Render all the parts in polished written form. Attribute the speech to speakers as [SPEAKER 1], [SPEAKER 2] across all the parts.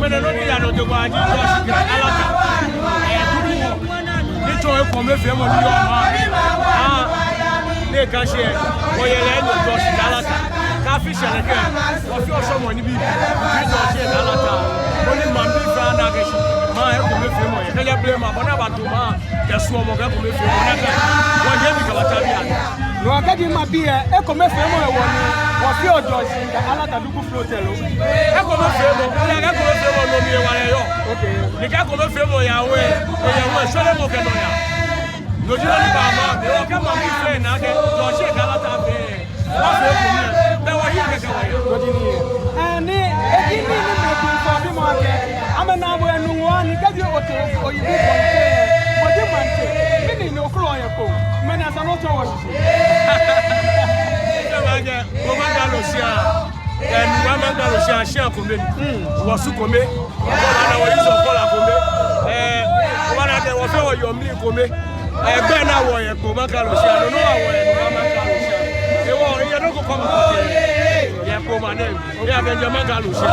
[SPEAKER 1] mene no dia no jogo aji to shikira alaka duru wo ni to e ko me fe mo ni yo ma ne ka she o ye le no to shikira alaka ka fi shele ke o fi o so mo ni bi to shikira alaka o ni ma bi fa na ke shi ma e ko me fe mo ye ka blame ma bona ba to ma ke so mo ga ko me fe mo na ka wo ye mi ka ba ta bi ana
[SPEAKER 2] no akadi ma bi e ko me fe mo e wo ni wo fi ojo shikira alaka dugu flotel o
[SPEAKER 1] e ko me fe mo ya ko me fe mo no mi e wa yo
[SPEAKER 2] okay
[SPEAKER 1] ni ka ko me fe mo ya we so le mo ke no ya no ji ni ba ma me o ka ma mi fe na ke to shikira alaka be wa fe ko mi be wa hi ke wa yo
[SPEAKER 2] no ji ni ni e ni me ku fo bi mo ke amana bo enu wo ni kadi o te o yi bo mo de mante mini ni okro yen ko meni asa no to wo ji
[SPEAKER 1] se wa je mo ma ga lo sia enu wa ma ga lo sia sia ko me wo su ko me wo na wo yi so ko la ko me wo na ke wo fe wo yo mi ko me egbe na wo yen ko ma ga lo sia no wa wo yen ma ga lo sia e wo ye no ko ko mo te ye ko ma ne ya ga je ma ga lo sia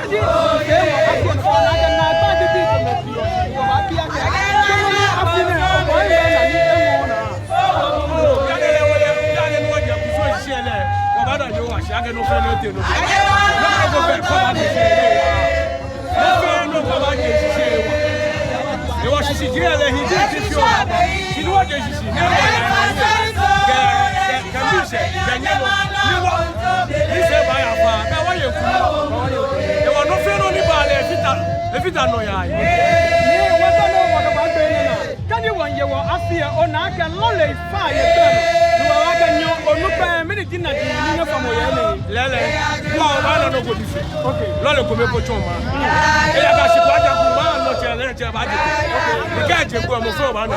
[SPEAKER 2] di ke wa afi ko na ga na ba di bi ko me fi o wa bi ake ke no afi ne o wa ye na ni e mo na
[SPEAKER 1] ya le wo ye ya le no je ku so ise le wa ba da yo wa sha ke no fe no te no ko be ko ba di se no fe no ko ba di se wa e wa shi je le hi di ti fio ti no je shi ne wa ke mi se ke ne no ni wa ni se ba ya fa ba wa ye ku no fe no ni ba le fita no ya
[SPEAKER 2] ni wa ta no wa ka ba gbe ni na kan ni won ye wo afi e o na ka lo le fa ye pe no wa ka nyo onu pe mi ni ti na di ni na fa mo ye ni
[SPEAKER 1] lele wa ba na no go di fe
[SPEAKER 2] okay
[SPEAKER 1] lo le ko me ko chon ma e ya ga shi kwa ja ku ma no che le che ba je ni ka je ku mo fo ba no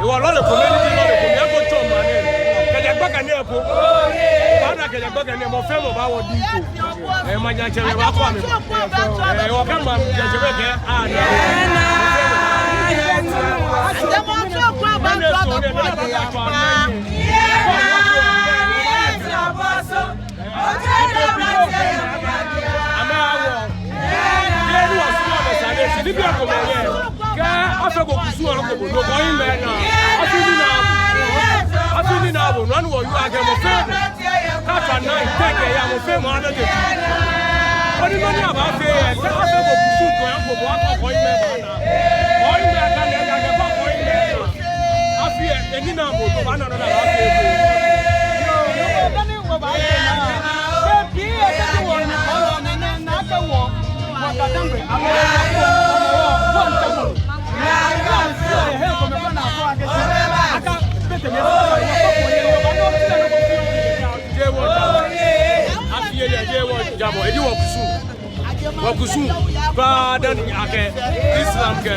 [SPEAKER 1] e wa lo le ko me ni lo le ko me ko chon ma ni ke ja gba kan ni e po ba na ke ja gba kan ni mo fe mo ba wo di ko e ma nya che le ba ko mi e o ka ma je je be ke a na Wakusu badan ake Islam ke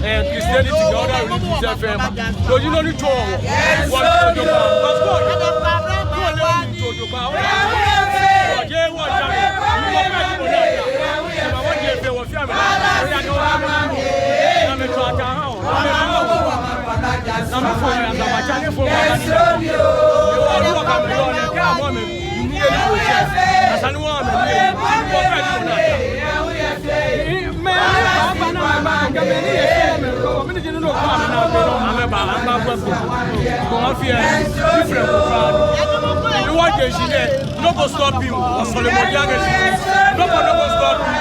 [SPEAKER 1] Christianity ke other religions FM do you know ni cho what to do passport ko le ni to do ba o je wo ja ni mo ka ti mo na ya ma wo je fe wo fi ame o ya do na me to ata ha o na me fo ya da ba cha ni fo ba ni o wo ka me lo ni ka mo me ni e ko je asani wo me ni mo ka ti mo na ya no go stop you. No go stop you.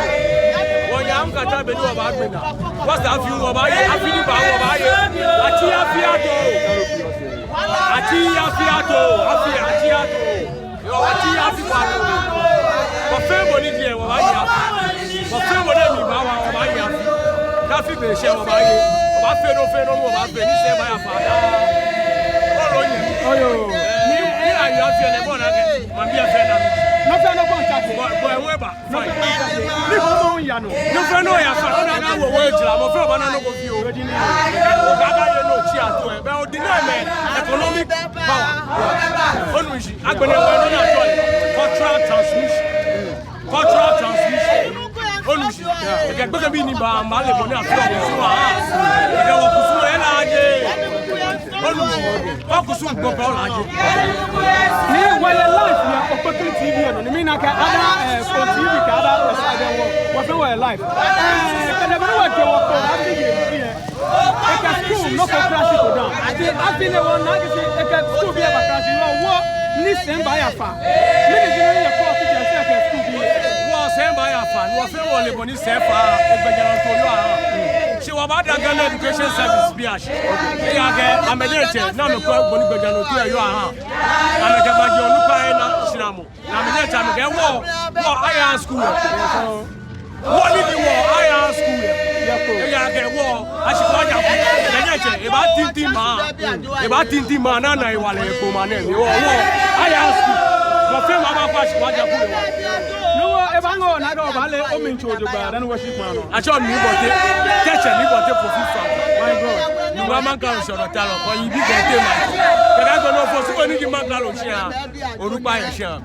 [SPEAKER 1] When you am kata benu oba gbena. What's that view oba ye? Afini ba oba ye. Ati afiato. Ati afiato. Ati afiato. Ko fe boni die oba ye. Ko fe boni mi ba wa oba ye. Ka fi be se oba ye. Oba fe no oba fe ni se ba ya fa.
[SPEAKER 2] Oyo.
[SPEAKER 1] Ni ayo fi le bona ke. Ma bi afi na.
[SPEAKER 2] No fe no contact.
[SPEAKER 1] Bo enwe ba.
[SPEAKER 2] Ni ko mo ya no.
[SPEAKER 1] No fe no ya fa. Na ga wo jira mo fe oba na no go fi o. O ga ga ye no chi ato e. Be o deny me economic power. Onuji agbene wo no na to cultural transmission. Onuji e ga gbege bi ni ba ma le mo ni afi o so a. E ga wo kusu e na aje. Onuji o kusu nko ba o la aje.
[SPEAKER 2] Ni wele life ya opportunity bi no. Ni na ka ada continue life. And the man who was after you, a school, no for classic down. After the one, I can school be a vacation. What? Listen by a fan. Many generally a court teacher say a school be.
[SPEAKER 1] Was sent by a fan. Was sent only when he said, she was about the Ghana Education Service. I'm a nature. Now I'm going to go to you. I'm a Gabajo, Luca, Sinamo. I'm a nature. I'm a get war. I school. What did you war? I school. Yeah, get war. I should go out. About Tinti Man, and I want to come on. I school. My friend, my passion, what you
[SPEAKER 2] if I go, I don't value omen to the bar and worship man.
[SPEAKER 1] I told me what it catch and you got it for FIFA. My God, you are man comes on a talent when you did that. But I don't know for so many man, or Rupa and Sham.